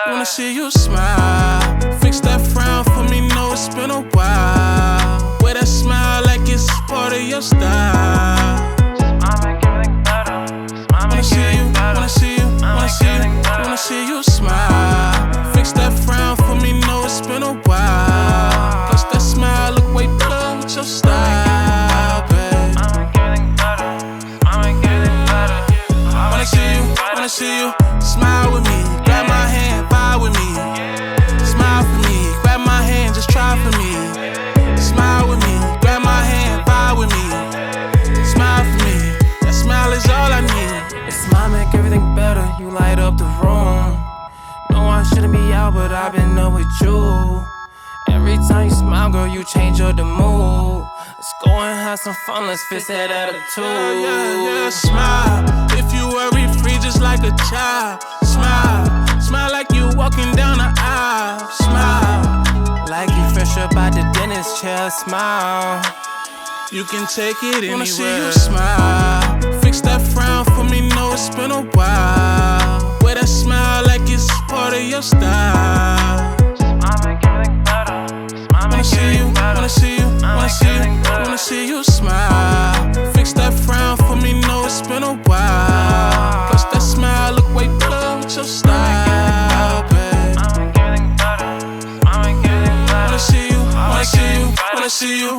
Wanna see you smile. Fix that frown for me, know it's been a while. Wear that smile like it's part of your style. Wanna see you, wanna see you, wanna see you, wanna see you smile. Fix that frown for me, know it's been a while. Plus that smile look way better with your style, babe. Wanna see you, smile with me. Grab my hand, vibe with me. Smile for me, grab my hand, just try for me. Smile with me, grab my hand, vibe with me. Smile for me, that smile is all I need. Your smile make everything better, you light up the room. No, I shouldn't be out, but I've been up with you. Every time you smile, girl, you change up the mood. Let's go and have some fun, let's fix that attitude. Yeah, smile. If you worry free just like a child. Smile, smile like you walking down the aisle. Smile, like you fresh up out the dentist chair. Smile, you can take it anywhere. Wanna see you smile. Fix that frown for me, know it's been a while. Wear that smile like it's part of your style. Wanna see you, wanna see you, wanna see you, wanna see you smile. Fix that frown for me, know it's been a while. Plus that smile look way better with your style, babe. Wanna see you, wanna see you, wanna see you.